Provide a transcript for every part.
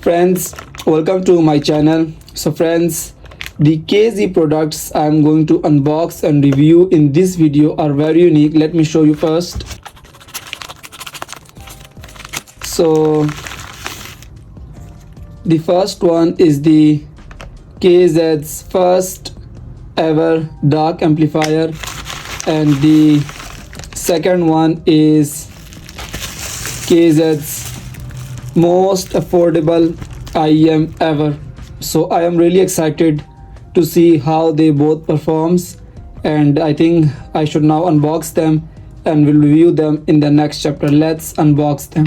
Friends, welcome to my channel. So friends, the KZ products I'm going to unbox and review in this video are very unique. Let me show you first. So the first one is the KZ's first ever dark amplifier, and the second one is KZ's most affordable IEM ever. So I am really excited to see how they both performs, and I think I should now unbox them and will review them in the next chapter. Let's unbox them.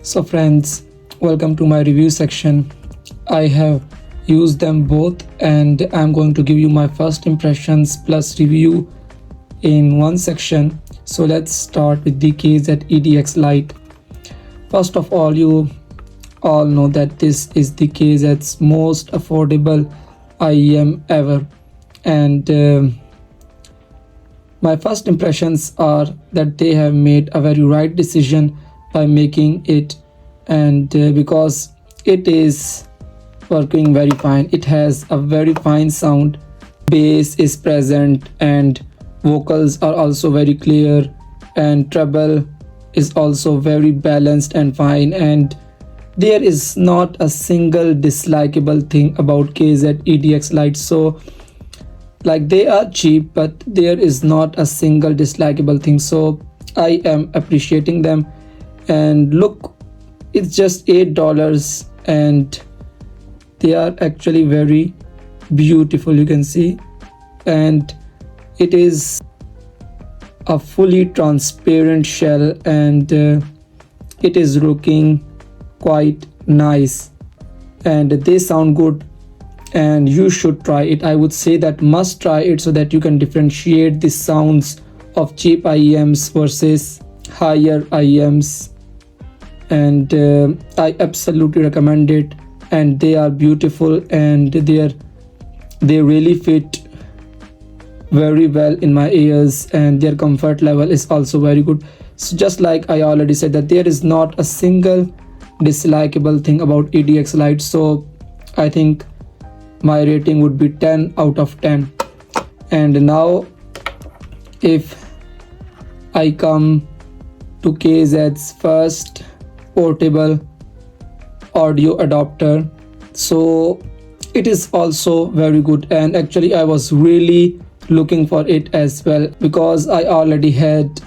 So friends, welcome to my review section. I have used them both and I'm going to give you my first impressions plus review in one section. So let's start with the KZ EDX Lite. First of all, you all know that this is the KZ's most affordable IEM ever, and my first impressions are that they have made a very right decision by making it, and because it is working very fine. It has a very fine sound, bass is present, and vocals are also very clear, and treble is also very balanced and fine, and there is not a single dislikable thing about KZ EDX Lite. So like, they are cheap, but there is not a single dislikable thing, so I am appreciating them. And look, it's just $8 and they are actually very beautiful, you can see, and it is a fully transparent shell, and it is looking quite nice, and they sound good, and you should try it. I would say that must try it so that you can differentiate the sounds of cheap IEMs versus higher IEMs, and I absolutely recommend it. And they are beautiful, and they really fit very well in my ears, and their comfort level is also very good. So just like I already said, that there is not a single dislikable thing about EDX Lite, so I think my rating would be 10 out of 10. And now if I come to KZ's first portable audio adapter, so it is also very good, and actually I was really looking for it as well, because I already had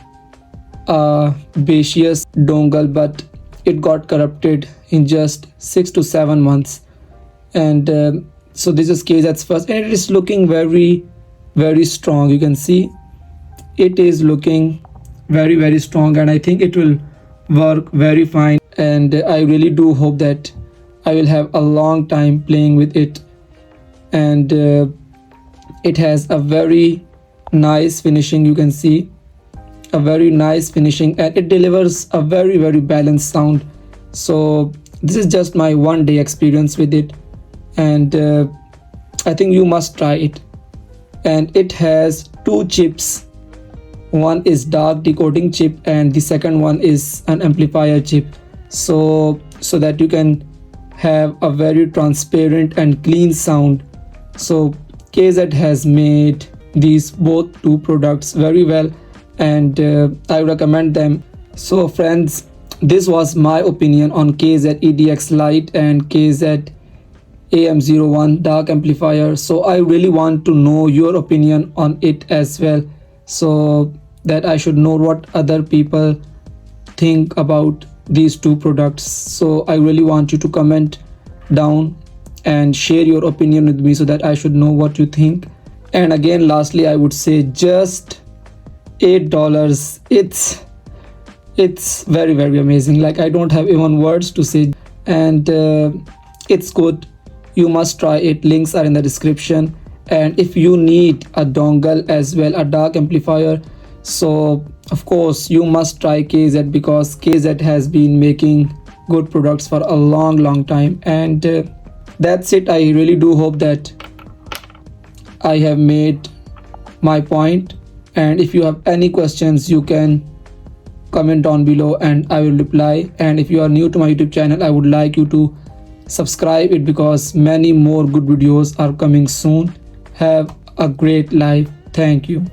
a Baseus dongle, but it got corrupted in just 6 to 7 months, and so this is KZ's first, and it is looking very strong. You can see it is looking very strong, and I think it will work very fine. And I really do hope that I will have a long time playing with it. And it has a very nice finishing, you can see a very nice finishing, and it delivers a very balanced sound. So this is just my 1 day experience with it, and I think you must try it. And it has two chips. One is dark decoding chip and the second one is an amplifier chip, so that you can have a very transparent and clean sound. So KZ has made these both two products very well, and I recommend them. So friends, this was my opinion on KZ EDX Lite and KZ AM01 dark amplifier. So I really want to know your opinion on it as well, so that I should know what other people think about these two products. So I really want you to comment down and share your opinion with me, so that I should know what you think. And again, lastly, I would say just $8. It's very amazing. Like, I don't have even words to say. And it's good. You must try it. Links are in the description. And if you need a dongle as well, a dark amplifier, so of course you must try KZ, because KZ has been making good products for a long time. And that's it. I really do hope that I have made my point. And if you have any questions, you can comment down below and I will reply. And if you are new to my YouTube channel, I would like you to subscribe it, because many more good videos are coming soon. Have a great life. Thank you.